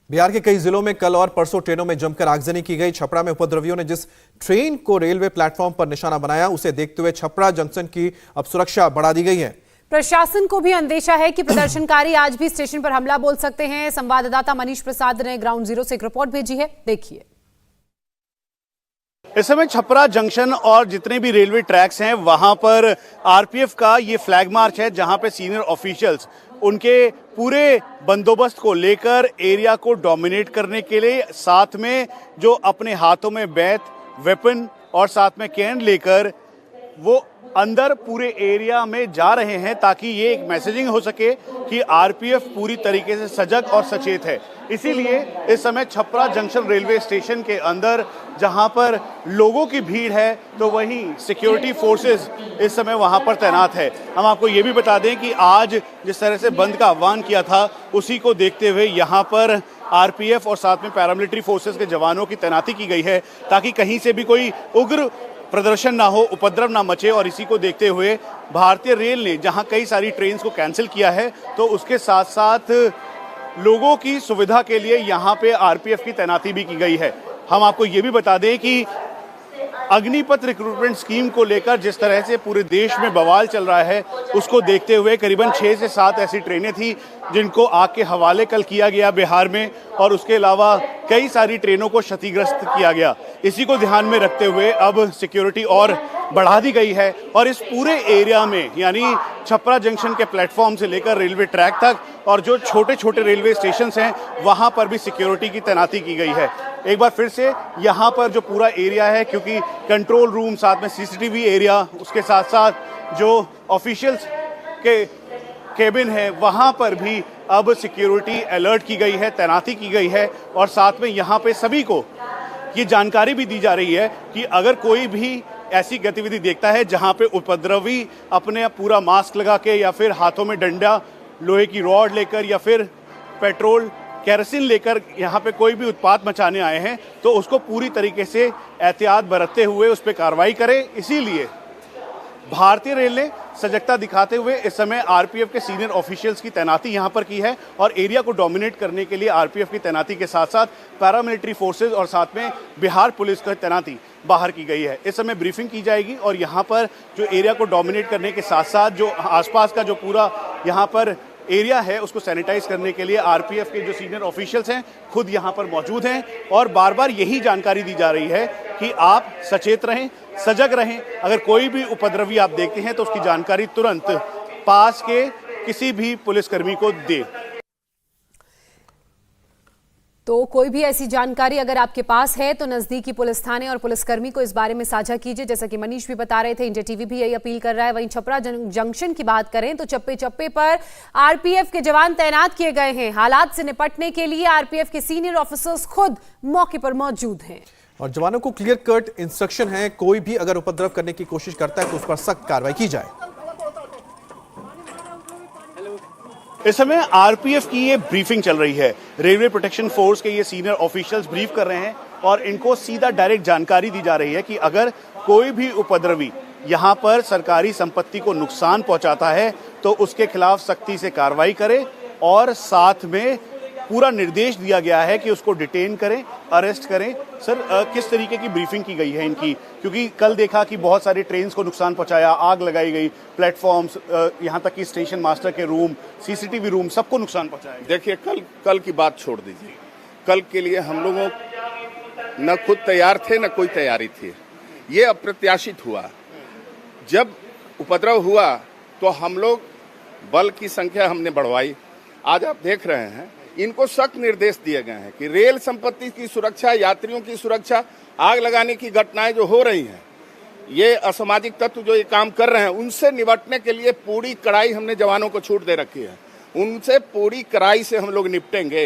बिहार के कई जिलों में कल और परसों ट्रेनों में जमकर आगजनी की गई। छपरा में उपद्रवियों ने जिस ट्रेन को रेलवे प्लेटफॉर्म पर निशाना बनाया, उसे देखते हुए छपरा जंक्शन की अब सुरक्षा बढ़ा दी गई है। प्रशासन को भी अंदेशा है कि प्रदर्शनकारी आज भी स्टेशन पर हमला बोल सकते हैं। संवाददाता मनीष प्रसाद ने ग्राउंड जीरो से एक रिपोर्ट भेजी है, देखिए। इस समय छपरा जंक्शन और जितने भी रेलवे ट्रैक्स हैं वहां पर आरपीएफ का ये फ्लैग मार्च है, जहां पे सीनियर ऑफिशियल्स उनके पूरे बंदोबस्त को लेकर एरिया को डोमिनेट करने के लिए साथ में जो अपने हाथों में बैत, वेपन और साथ में कैन लेकर वो अंदर पूरे एरिया में जा रहे हैं, ताकि ये एक मैसेजिंग हो सके कि आरपीएफ पूरी तरीके से सजग और सचेत है। इसीलिए इस समय छपरा जंक्शन रेलवे स्टेशन के अंदर जहां पर लोगों की भीड़ है, तो वहीं सिक्योरिटी फोर्सेस इस समय वहां पर तैनात है। हम आपको ये भी बता दें कि आज जिस तरह से बंद का आह्वान किया था, उसी को देखते हुए यहाँ पर आरपीएफ और साथ में पैरामिलिट्री फोर्सेस के जवानों की तैनाती की गई है, ताकि कहीं से भी कोई उग्र प्रदर्शन ना हो, उपद्रव ना मचे। और इसी को देखते हुए भारतीय रेल ने जहां कई सारी ट्रेन को कैंसिल किया है, तो उसके साथ साथ लोगों की सुविधा के लिए यहां पे आरपीएफ की तैनाती भी की गई है। हम आपको ये भी बता दें कि अग्निपथ रिक्रूटमेंट स्कीम को लेकर जिस तरह से पूरे देश में बवाल चल रहा है, उसको देखते हुए करीबन 6 से 7 ऐसी ट्रेनें थी जिनको आग के हवाले कल किया गया बिहार में, और उसके अलावा कई सारी ट्रेनों को क्षतिग्रस्त किया गया। इसी को ध्यान में रखते हुए अब सिक्योरिटी और बढ़ा दी गई है, और इस पूरे एरिया में यानी छपरा जंक्शन के प्लेटफॉर्म से लेकर रेलवे ट्रैक तक और जो छोटे छोटे रेलवे स्टेशन हैं वहां पर भी सिक्योरिटी की तैनाती की गई है। एक बार फिर से यहाँ पर जो पूरा एरिया है, क्योंकि कंट्रोल रूम, साथ में सीसीटीवी एरिया, उसके साथ साथ जो ऑफिशियल्स के केबिन है, वहाँ पर भी अब सिक्योरिटी अलर्ट की गई है, तैनाती की गई है। और साथ में यहाँ पे सभी को ये जानकारी भी दी जा रही है कि अगर कोई भी ऐसी गतिविधि देखता है जहाँ पे उपद्रवी अपने पूरा मास्क लगा के या फिर हाथों में डंडा, लोहे की रॉड लेकर या फिर पेट्रोल, केरोसिन लेकर यहाँ पे कोई भी उत्पात मचाने आए हैं, तो उसको पूरी तरीके से एहतियात बरतते हुए उस पर कार्रवाई करें। इसीलिए भारतीय रेल ने सजगता दिखाते हुए इस समय आरपीएफ के सीनियर ऑफिशियल्स की तैनाती यहाँ पर की है, और एरिया को डोमिनेट करने के लिए आरपीएफ की तैनाती के साथ साथ पैरामिलिट्री फोर्सेज और साथ में बिहार पुलिस की तैनाती बाहर की गई है। इस समय ब्रीफिंग की जाएगी और यहाँ पर जो एरिया को डोमिनेट करने के साथ साथ जो आसपास का जो पूरा यहाँ पर एरिया है उसको सैनिटाइज करने के लिए आरपीएफ के जो सीनियर ऑफिशियल्स हैं खुद यहाँ पर मौजूद हैं, और बार बार यही जानकारी दी जा रही है कि आप सचेत रहें, सजग रहें। अगर कोई भी उपद्रवी आप देखते हैं तो उसकी जानकारी तुरंत पास के किसी भी पुलिसकर्मी को दें। तो कोई भी ऐसी जानकारी अगर आपके पास है तो नजदीकी पुलिस थाने और पुलिसकर्मी को इस बारे में साझा कीजिए। जैसा कि मनीष भी बता रहे थे, इंडिया टीवी भी यही अपील कर रहा है। वहीं छपरा जंक्शन की बात करें तो चप्पे चप्पे पर आरपीएफ के जवान तैनात किए गए हैं। हालात से निपटने के लिए आरपीएफ के सीनियर ऑफिसर्स खुद मौके पर मौजूद हैं और जवानों को क्लियर कट इंस्ट्रक्शन है, कोई भी अगर उपद्रव करने की कोशिश करता है तो उस पर सख्त कार्रवाई की जाए। इस समय आरपीएफ की ये ब्रीफिंग चल रही है। रेलवे प्रोटेक्शन फोर्स के ये सीनियर ऑफिशियल्स ब्रीफ कर रहे हैं और इनको सीधा डायरेक्ट जानकारी दी जा रही है कि अगर कोई भी उपद्रवी यहाँ पर सरकारी संपत्ति को नुकसान पहुंचाता है तो उसके खिलाफ सख्ती से कार्रवाई करें, और साथ में पूरा निर्देश दिया गया है कि उसको डिटेन करें, अरेस्ट करें। सर, किस तरीके की ब्रीफिंग की गई है इनकी, क्योंकि कल देखा कि बहुत सारी ट्रेन्स को नुकसान पहुंचाया, आग लगाई गई, प्लेटफॉर्म्स, यहाँ तक कि स्टेशन मास्टर के रूम, सीसीटीवी रूम, सबको नुकसान पहुंचाया। देखिए, कल की बात छोड़ दीजिए। कल के लिए हम लोगों न खुद तैयार थे न कोई तैयारी थी। ये अप्रत्याशित हुआ। जब उपद्रव हुआ तो हम लोग बल की संख्या हमने बढ़वाई। आज आप देख रहे हैं इनको सख्त निर्देश दिए गए हैं कि रेल संपत्ति की सुरक्षा, यात्रियों की सुरक्षा, आग लगाने की घटनाएं जो हो रही हैं, ये असामाजिक तत्व जो ये काम कर रहे हैं, उनसे निपटने के लिए पूरी कड़ाई हमने जवानों को छूट दे रखी है। उनसे पूरी कड़ाई से हम लोग निपटेंगे।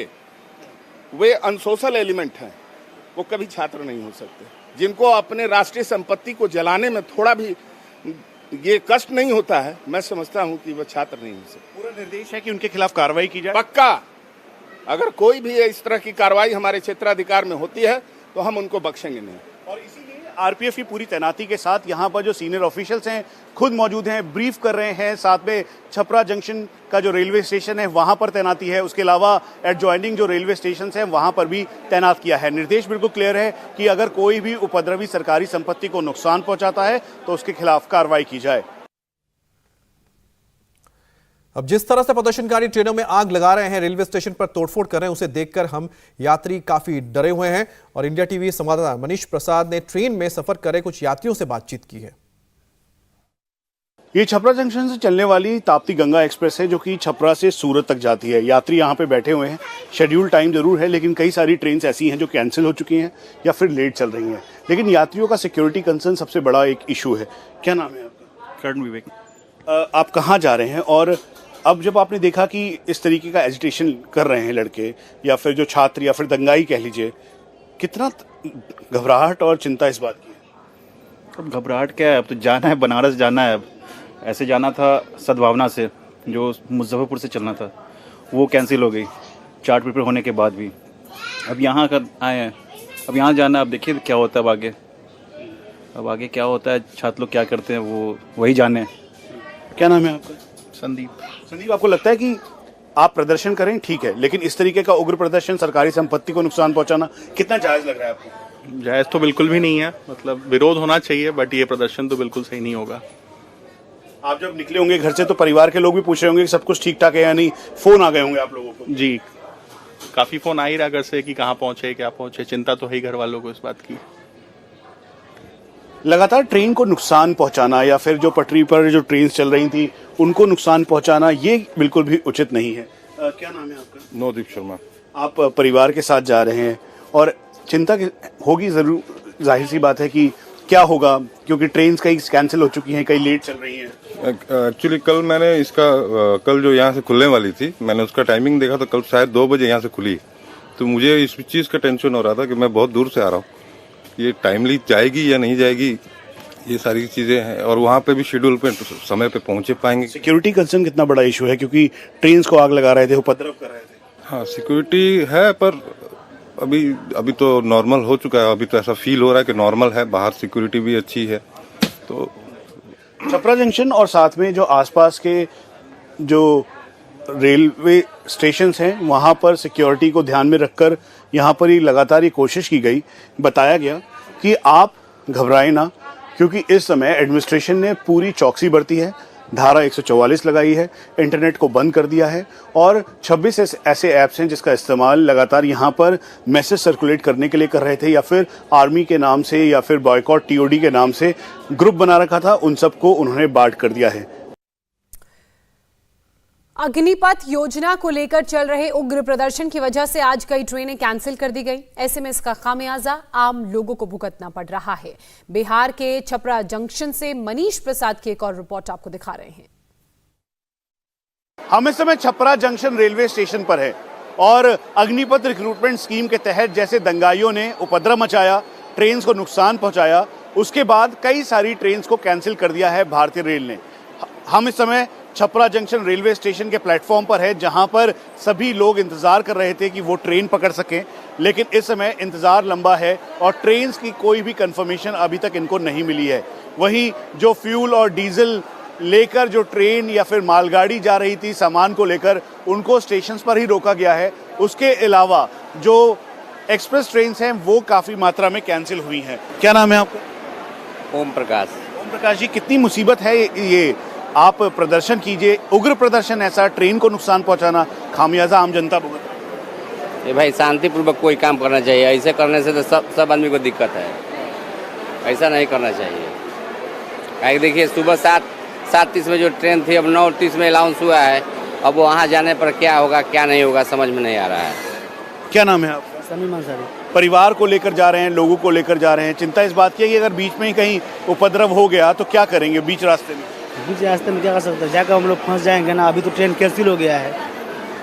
वे अनसोशल एलिमेंट हैं, वो कभी छात्र नहीं हो सकते। जिनको अपने राष्ट्रीय संपत्ति को जलाने में थोड़ा भी ये कष्ट नहीं होता है, मैं समझता हूँ कि वो छात्र नहीं हो सकते। पूरा निर्देश है कि उनके खिलाफ कार्रवाई की जाए। पक्का, अगर कोई भी इस तरह की कार्रवाई हमारे क्षेत्राधिकार में होती है तो हम उनको बख्शेंगे नहीं। और इसीलिए आरपीएफ की पूरी तैनाती के साथ यहाँ पर जो सीनियर ऑफिशियल्स हैं खुद मौजूद हैं, ब्रीफ कर रहे हैं। साथ में छपरा जंक्शन का जो रेलवे स्टेशन है वहाँ पर तैनाती है। उसके अलावा एडजॉइनिंग जो रेलवे स्टेशन हैं वहाँ पर भी तैनात किया है। निर्देश बिल्कुल क्लियर है कि अगर कोई भी उपद्रवी सरकारी संपत्ति को नुकसान पहुँचाता है तो उसके खिलाफ कार्रवाई की जाए। अब जिस तरह से प्रदर्शनकारी ट्रेनों में आग लगा रहे हैं, रेलवे स्टेशन पर तोड़फोड़ कर रहे हैं, उसे देखकर हम यात्री काफी डरे हुए हैं। और इंडिया टीवी संवाददाता मनीष प्रसाद ने ट्रेन में सफर कर रहे कुछ यात्रियों से बातचीत की है। ये छपरा जंक्शन से चलने वाली ताप्ती गंगा एक्सप्रेस है जो कि छपरा से सूरत तक जाती है। यात्री यहाँ पे बैठे हुए हैं। शेड्यूल टाइम जरूर है, लेकिन कई सारी ट्रेन ऐसी हैं जो कैंसिल हो चुकी हैं या फिर लेट चल रही हैं। लेकिन यात्रियों का सिक्योरिटी कंसर्न सबसे बड़ा एक इशू है। क्या नाम है आपका? कर्ण विवेक। आप कहाँ जा रहे हैं? और अब जब आपने देखा कि इस तरीके का एजिटेशन कर रहे हैं लड़के या फिर जो छात्र या फिर दंगाई कह लीजिए, कितना घबराहट और चिंता इस बात की है? अब घबराहट क्या है, अब तो जाना है, बनारस जाना है। अब ऐसे जाना था सद्भावना से, जो मुजफ्फरपुर से चलना था, वो कैंसिल हो गई चार्ट पेपर होने के बाद भी। अब यहाँ कर आए हैं, अब यहाँ जाना है। अब देखिए क्या होता है अब आगे क्या होता है, छात्र लोग क्या करते हैं वो वही जाने। क्या नाम है आपका? संदीप, आपको लगता है कि आप प्रदर्शन करें ठीक है, लेकिन इस तरीके का उग्र प्रदर्शन, सरकारी संपत्ति को नुकसान पहुंचाना कितना जायज लग रहा है आपको? जायज तो बिल्कुल भी नहीं है, मतलब विरोध होना चाहिए, बट ये प्रदर्शन तो बिल्कुल सही नहीं होगा। आप जब निकले होंगे घर से तो परिवार के लोग भी पूछ रहे होंगे कि सब कुछ ठीक ठाक है या नहीं, फोन आ गए होंगे आप लोगों को? जी, काफी फोन आ ही रहा घर से कि कहाँ पहुंचे, क्या पहुंचे। चिंता तो है ही घर वालों को इस बात की। लगातार ट्रेन को नुकसान पहुंचाना या फिर जो पटरी पर जो ट्रेन चल रही थी उनको नुकसान पहुंचाना, ये बिल्कुल भी उचित नहीं है। क्या नाम है आपका? नवदीप शर्मा। आप परिवार के साथ जा रहे हैं और चिंता होगी जरूर, जाहिर सी बात है कि क्या होगा, क्योंकि ट्रेन कई कैंसिल हो चुकी हैं, कई लेट चल रही हैं। एक्चुअली कल मैंने कल जो यहाँ से खुलने वाली थी, मैंने उसका टाइमिंग देखा तो कल शायद 2 बजे यहाँ से खुली। तो मुझे इस चीज़ का टेंशन हो रहा था कि मैं बहुत दूर से आ रहा हूँ, ये टाइमली जाएगी या नहीं जाएगी, ये सारी चीजें हैं। और वहाँ पे भी शेड्यूल पे समय पे पहुंचे पाएंगे। सिक्योरिटी कंसर्न कितना बड़ा इशू है, क्योंकि ट्रेन को आग लगा रहे थे, उपद्रव कर रहे थे। हाँ, सिक्योरिटी है, पर अभी तो नॉर्मल हो चुका है। अभी तो ऐसा फील हो रहा है कि नॉर्मल है, बाहर सिक्योरिटी भी अच्छी है। तो छपरा जंक्शन और साथ में जो आसपास के जो रेलवे स्टेशंस हैं वहाँ पर सिक्योरिटी को ध्यान में रखकर यहाँ पर ही लगातार ये कोशिश की गई। बताया गया कि आप घबराएं ना, क्योंकि इस समय एडमिनिस्ट्रेशन ने पूरी चौकसी बरती है, धारा 144 लगाई है, इंटरनेट को बंद कर दिया है और 26 ऐसे ऐप्स हैं जिसका इस्तेमाल लगातार यहाँ पर मैसेज सर्कुलेट करने के लिए कर रहे थे, या फिर आर्मी के नाम से या फिर बॉयकॉट टीओडी के नाम से ग्रुप बना रखा था, उन सबको उन्होंने बांट कर दिया है। अग्निपथ योजना को लेकर चल रहे उग्र प्रदर्शन की वजह से आज कई ट्रेनें कैंसिल कर दी गई। ऐसे में इसका खामियाजा आम लोगों को भुगतना पड़ रहा है। बिहार के छपरा जंक्शन से मनीष प्रसाद की एक और रिपोर्ट आपको दिखा रहे हैं। हम इस समय छपरा जंक्शन रेलवे स्टेशन पर है और अग्निपथ रिक्रूटमेंट स्कीम के तहत जैसे दंगाइयों ने उपद्रव मचाया, ट्रेन को नुकसान पहुंचाया, उसके बाद कई सारी ट्रेन को कैंसिल कर दिया है भारतीय रेल ने। हम इस समय छपरा जंक्शन रेलवे स्टेशन के प्लेटफॉर्म पर है, जहां पर सभी लोग इंतजार कर रहे थे कि वो ट्रेन पकड़ सकें, लेकिन इस समय इंतजार लंबा है और ट्रेन की कोई भी कंफर्मेशन अभी तक इनको नहीं मिली है। वहीं जो फ्यूल और डीजल लेकर जो ट्रेन या फिर मालगाड़ी जा रही थी सामान को लेकर, उनको स्टेशन पर ही रोका गया है। उसके अलावा जो एक्सप्रेस ट्रेन हैं वो काफी मात्रा में कैंसिल हुई हैं। क्या नाम है आपका? ओम प्रकाश। ओम प्रकाश जी, कितनी मुसीबत है ये, आप प्रदर्शन कीजिए, उग्र प्रदर्शन ऐसा, ट्रेन को नुकसान पहुंचाना, खामियाजा आम जनता भुगत। ये भाई शांतिपूर्वक कोई काम करना चाहिए, ऐसे करने से तो सब आदमी को दिक्कत है, ऐसा नहीं करना चाहिए। देखिए सुबह 7:30 में जो ट्रेन थी, अब 9:30 में अनाउंस हुआ है, अब वहाँ जाने पर क्या होगा क्या नहीं होगा समझ में नहीं आ रहा है। क्या नाम है आपका? समीम अंसारी। परिवार को लेकर जा रहे हैं, लोगों को लेकर जा रहे हैं, चिंता इस बात की है कि अगर बीच में ही कहीं उपद्रव हो गया तो क्या करेंगे बीच रास्ते में? बीच रास्ते में क्या कर सकते हैं, जाकर हम लोग फंस जाएंगे ना। अभी तो ट्रेन कैंसिल हो गया है,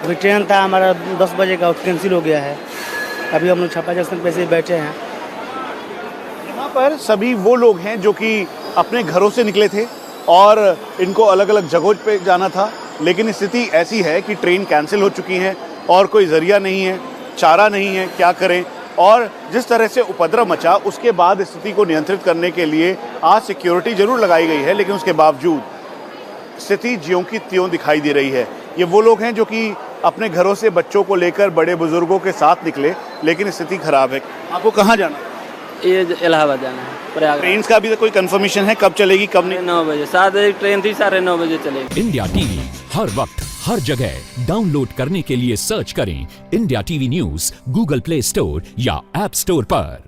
अभी ट्रेन था हमारा 10 बजे का, कैंसिल हो गया है। अभी हम लोग छपरा जंक्शन पे से बैठे हैं। यहाँ पर सभी वो लोग हैं जो कि अपने घरों से निकले थे और इनको अलग अलग जगहों पे जाना था, लेकिन स्थिति ऐसी है कि ट्रेन कैंसिल हो चुकी है और कोई जरिया नहीं है, चारा नहीं है, क्या करें। और जिस तरह से उपद्रव मचा उसके बाद स्थिति को नियंत्रित करने के लिए आज सिक्योरिटी जरूर लगाई गई है, लेकिन उसके बावजूद स्थिति ज्यों की त्यों दिखाई दे रही है। ये वो लोग हैं जो कि अपने घरों से बच्चों को लेकर बड़े बुजुर्गों के साथ निकले, लेकिन स्थिति खराब है। आपको कहाँ जाना है? ये इलाहाबाद जाना है, प्रयागराज। ट्रेन का अभी तक कोई कंफर्मेशन है कब चलेगी कब नहीं? 9 बजे, 7 बजे ट्रेन थी, 9:30 बजे चलेगी। इंडिया टीवी हर वक्त हर जगह डाउनलोड करने के लिए सर्च करें India TV news Google play store या ऐप स्टोर पर।